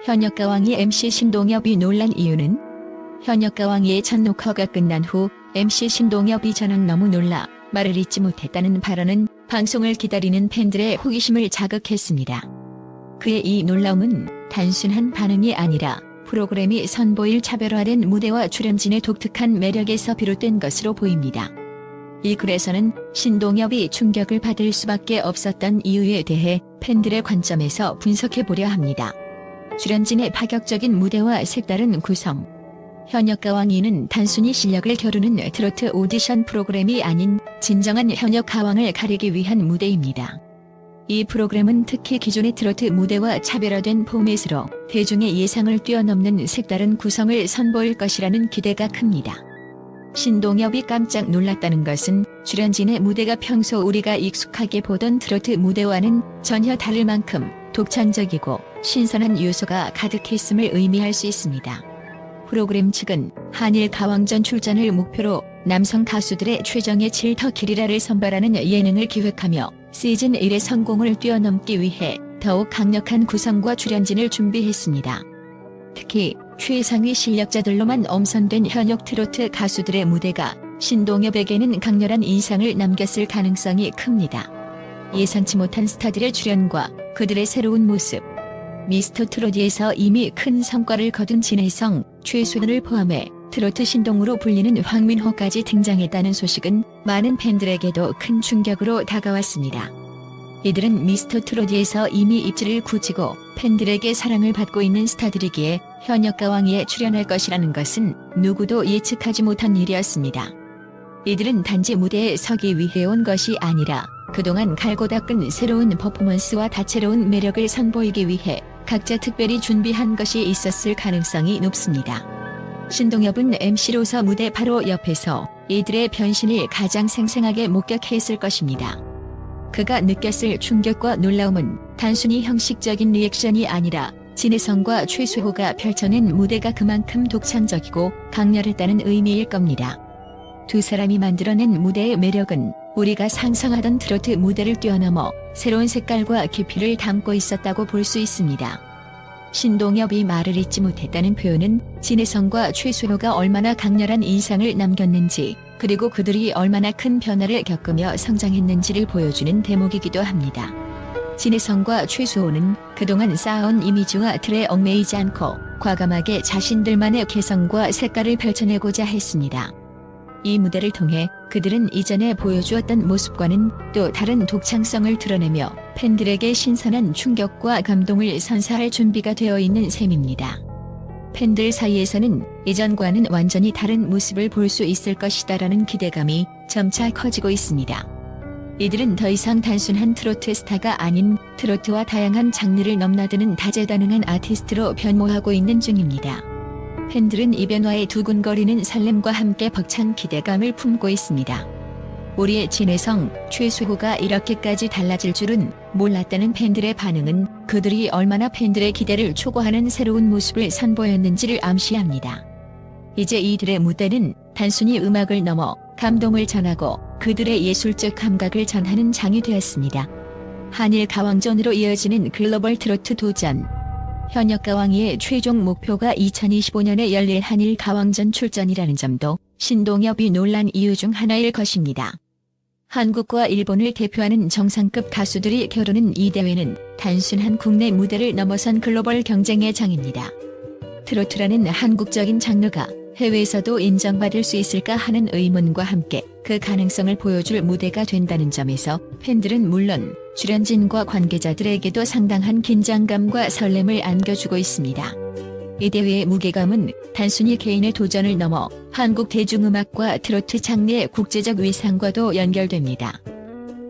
현역가왕이 MC 신동엽이 놀란 이유는 현역가왕이의 첫 녹화가 끝난 후 MC 신동엽이 저는 너무 놀라 말을 잇지 못했다는 발언은 방송을 기다리는 팬들의 호기심을 자극했습니다. 그의 이 놀라움은 단순한 반응이 아니라 프로그램이 선보일 차별화된 무대와 출연진의 독특한 매력에서 비롯된 것으로 보입니다. 이 글에서는 신동엽이 충격을 받을 수밖에 없었던 이유에 대해 팬들의 관점에서 분석해보려 합니다. 출연진의 파격적인 무대와 색다른 구성. 현역가왕이는 단순히 실력을 겨루는 트로트 오디션 프로그램이 아닌 진정한 현역가왕을 가리기 위한 무대입니다. 이 프로그램은 특히 기존의 트로트 무대와 차별화된 포맷으로 대중의 예상을 뛰어넘는 색다른 구성을 선보일 것이라는 기대가 큽니다. 신동엽이 깜짝 놀랐다는 것은 출연진의 무대가 평소 우리가 익숙하게 보던 트로트 무대와는 전혀 다를 만큼 독창적이고 신선한 요소가 가득했음을 의미할 수 있습니다. 프로그램 측은 한일 가왕전 출전을 목표로 남성 가수들의 최정예 칠터 기리라를 선발하는 예능을 기획하며 시즌 1의 성공을 뛰어넘기 위해 더욱 강력한 구성과 출연진을 준비했습니다. 특히 최상위 실력자들로만 엄선된 현역 트로트 가수들의 무대가 신동엽에게는 강렬한 인상을 남겼을 가능성이 큽니다. 예상치 못한 스타들의 출연과 그들의 새로운 모습. 미스터 트롯에서 이미 큰 성과를 거둔 진혜성, 최수근을 포함해 트로트 신동으로 불리는 황민호까지 등장했다는 소식은 많은 팬들에게도 큰 충격으로 다가왔습니다. 이들은 미스터 트롯에서 이미 입지를 굳히고 팬들에게 사랑을 받고 있는 스타들이기에 현역가왕이에 출연할 것이라는 것은 누구도 예측하지 못한 일이었습니다. 이들은 단지 무대에 서기 위해 온 것이 아니라 그동안 갈고 닦은 새로운 퍼포먼스와 다채로운 매력을 선보이기 위해 각자 특별히 준비한 것이 있었을 가능성이 높습니다. 신동엽은 MC로서 무대 바로 옆에서 이들의 변신을 가장 생생하게 목격했을 것입니다. 그가 느꼈을 충격과 놀라움은 단순히 형식적인 리액션이 아니라 진혜성과 최수호가 펼쳐낸 무대가 그만큼 독창적이고 강렬했다는 의미일 겁니다. 두 사람이 만들어낸 무대의 매력은 우리가 상상하던 트로트 무대를 뛰어넘어 새로운 색깔과 깊이를 담고 있었다고 볼 수 있습니다. 신동엽이 말을 잇지 못했다는 표현은 진혜성과 최수호가 얼마나 강렬한 인상을 남겼는지 그리고 그들이 얼마나 큰 변화를 겪으며 성장했는지를 보여주는 대목이기도 합니다. 진혜성과 최수호는 그동안 쌓아온 이미지와 틀에 얽매이지 않고 과감하게 자신들만의 개성과 색깔을 펼쳐내고자 했습니다. 이 무대를 통해 그들은 이전에 보여주었던 모습과는 또 다른 독창성을 드러내며 팬들에게 신선한 충격과 감동을 선사할 준비가 되어 있는 셈입니다. 팬들 사이에서는 이전과는 완전히 다른 모습을 볼 수 있을 것이다라는 기대감이 점차 커지고 있습니다. 이들은 더 이상 단순한 트로트 스타가 아닌 트로트와 다양한 장르를 넘나드는 다재다능한 아티스트로 변모하고 있는 중입니다. 팬들은 이 변화에 두근거리는 설렘과 함께 벅찬 기대감을 품고 있습니다. 우리의 진혜성, 최수호가 이렇게까지 달라질 줄은 몰랐다는 팬들의 반응은 그들이 얼마나 팬들의 기대를 초과하는 새로운 모습을 선보였는지를 암시합니다. 이제 이들의 무대는 단순히 음악을 넘어 감동을 전하고 그들의 예술적 감각을 전하는 장이 되었습니다. 한일 가왕전으로 이어지는 글로벌 트로트 도전. 현역가왕이의 최종 목표가 2025년에 열릴 한일 가왕전 출전이라는 점도 신동엽이 놀란 이유 중 하나일 것입니다. 한국과 일본을 대표하는 정상급 가수들이 겨루는 이 대회는 단순한 국내 무대를 넘어선 글로벌 경쟁의 장입니다. 트로트라는 한국적인 장르가 해외에서도 인정받을 수 있을까 하는 의문과 함께 그 가능성을 보여줄 무대가 된다는 점에서 팬들은 물론 출연진과 관계자들에게도 상당한 긴장감과 설렘을 안겨주고 있습니다. 이 대회의 무게감은 단순히 개인의 도전을 넘어 한국 대중음악과 트로트 장르의 국제적 위상과도 연결됩니다.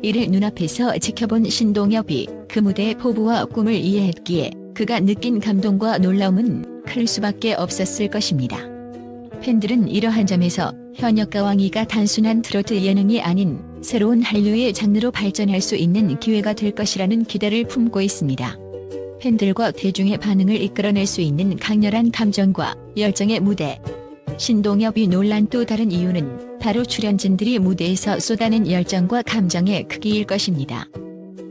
이를 눈앞에서 지켜본 신동엽이 그 무대의 포부와 꿈을 이해했기에 그가 느낀 감동과 놀라움은 클 수밖에 없었을 것입니다. 팬들은 이러한 점에서 현역가왕이가 단순한 트로트 예능이 아닌 새로운 한류의 장르로 발전할 수 있는 기회가 될 것이라는 기대를 품고 있습니다. 팬들과 대중의 반응을 이끌어낼 수 있는 강렬한 감정과 열정의 무대. 신동엽이 놀란 또 다른 이유는 바로 출연진들이 무대에서 쏟아낸 열정과 감정의 크기일 것입니다.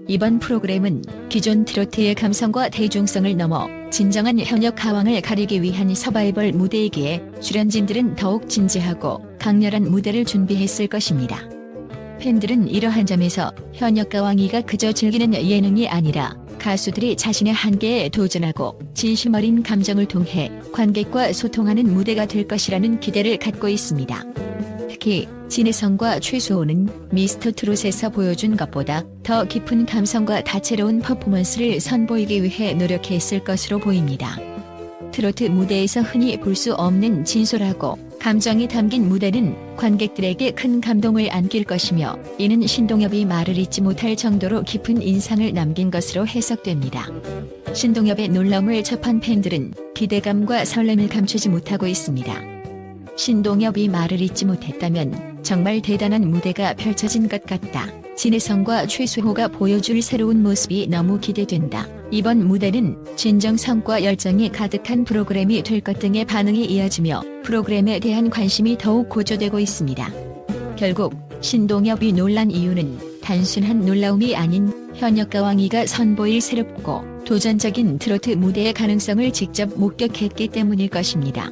이번 프로그램은 기존 트로트의 감성과 대중성을 넘어 진정한 현역 가왕을 가리기 위한 서바이벌 무대이기에 출연진들은 더욱 진지하고 강렬한 무대를 준비했을 것입니다. 팬들은 이러한 점에서 현역 가왕이가 그저 즐기는 예능이 아니라 가수들이 자신의 한계에 도전하고 진심 어린 감정을 통해 관객과 소통하는 무대가 될 것이라는 기대를 갖고 있습니다. 특히 진혜성과 최수호는 미스터트롯에서 보여준 것보다 더 깊은 감성과 다채로운 퍼포먼스를 선보이기 위해 노력했을 것으로 보입니다. 트로트 무대에서 흔히 볼 수 없는 진솔하고 감정이 담긴 무대는 관객들에게 큰 감동을 안길 것이며 이는 신동엽이 말을 잇지 못할 정도로 깊은 인상을 남긴 것으로 해석됩니다. 신동엽의 놀라움을 접한 팬들은 기대감과 설렘을 감추지 못하고 있습니다. 신동엽이 말을 잇지 못했다면 정말 대단한 무대가 펼쳐진 것 같다. 진혜성과 최수호가 보여줄 새로운 모습이 너무 기대된다. 이번 무대는 진정성과 열정이 가득한 프로그램이 될 것 등의 반응이 이어지며 프로그램에 대한 관심이 더욱 고조되고 있습니다. 결국 신동엽이 놀란 이유는 단순한 놀라움이 아닌 현역 가왕이가 선보일 새롭고 도전적인 트로트 무대의 가능성을 직접 목격했기 때문일 것입니다.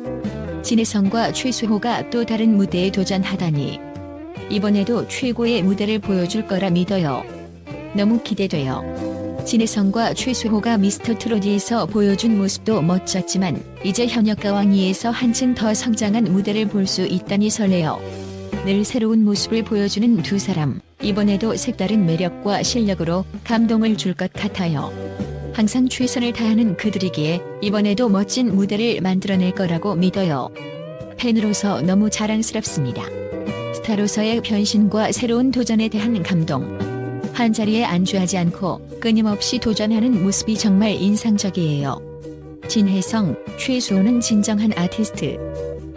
진혜성과 최수호가 또 다른 무대에 도전하다니 이번에도 최고의 무대를 보여줄 거라 믿어요. 너무 기대돼요. 진혜성과 최수호가 미스터트롯에서 보여준 모습도 멋졌지만 이제 현역 가왕이에서 한층 더 성장한 무대를 볼 수 있다니 설레요. 늘 새로운 모습을 보여주는 두 사람, 이번에도 색다른 매력과 실력으로 감동을 줄 것 같아요. 항상 최선을 다하는 그들이기에 이번에도 멋진 무대를 만들어낼 거라고 믿어요. 팬으로서 너무 자랑스럽습니다. 스타로서의 변신과 새로운 도전에 대한 감동. 한자리에 안주하지 않고 끊임없이 도전하는 모습이 정말 인상적이에요. 진혜성, 최수호는 진정한 아티스트.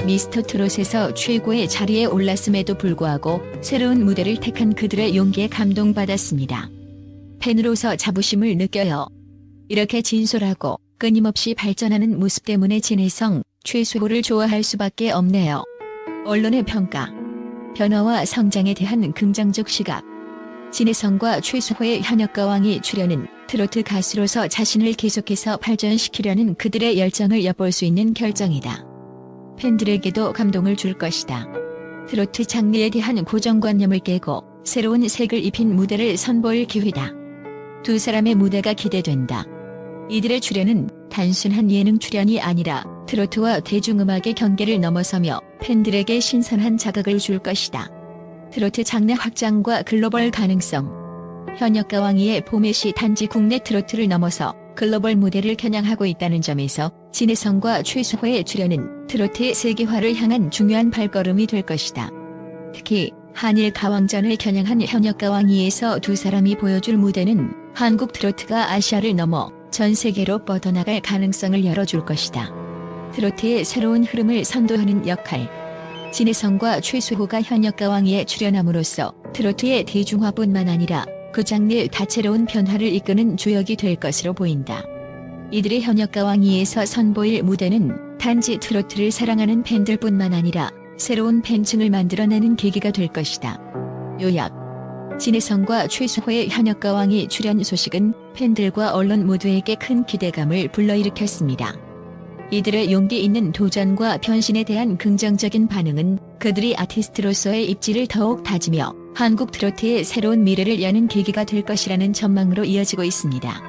미스터트롯에서 최고의 자리에 올랐음에도 불구하고 새로운 무대를 택한 그들의 용기에 감동받았습니다. 팬으로서 자부심을 느껴요. 이렇게 진솔하고 끊임없이 발전하는 모습 때문에 진혜성, 최수호를 좋아할 수밖에 없네요. 언론의 평가. 변화와 성장에 대한 긍정적 시각. 진혜성과 최수호의 현역 가왕이 출연은 트로트 가수로서 자신을 계속해서 발전시키려는 그들의 열정을 엿볼 수 있는 결정이다. 팬들에게도 감동을 줄 것이다. 트로트 장르에 대한 고정관념을 깨고 새로운 색을 입힌 무대를 선보일 기회다. 두 사람의 무대가 기대된다. 이들의 출연은 단순한 예능 출연이 아니라 트로트와 대중음악의 경계를 넘어서며 팬들에게 신선한 자극을 줄 것이다. 트로트 장르 확장과 글로벌 가능성. 현역 가왕이의 포맷이 단지 국내 트로트를 넘어서 글로벌 무대를 겨냥하고 있다는 점에서 진혜성과 최수호의 출연은 트로트의 세계화를 향한 중요한 발걸음이 될 것이다. 특히 한일 가왕전을 겨냥한 현역 가왕이에서 두 사람이 보여줄 무대는 한국 트로트가 아시아를 넘어 전 세계로 뻗어나갈 가능성을 열어줄 것이다. 트로트의 새로운 흐름을 선도하는 역할. 진혜성과 최수호가 현역 가왕이에 출연함으로써 트로트의 대중화뿐만 아니라 그 장르의 다채로운 변화를 이끄는 주역이 될 것으로 보인다. 이들의 현역 가왕이에서 선보일 무대는 단지 트로트를 사랑하는 팬들뿐만 아니라 새로운 팬층을 만들어내는 계기가 될 것이다. 요약. 진혜성과 최수호의 현역 가왕이 출연 소식은 팬들과 언론 모두에게 큰 기대감을 불러일으켰습니다. 이들의 용기 있는 도전과 변신에 대한 긍정적인 반응은 그들이 아티스트로서의 입지를 더욱 다지며 한국 트로트의 새로운 미래를 여는 계기가 될 것이라는 전망으로 이어지고 있습니다.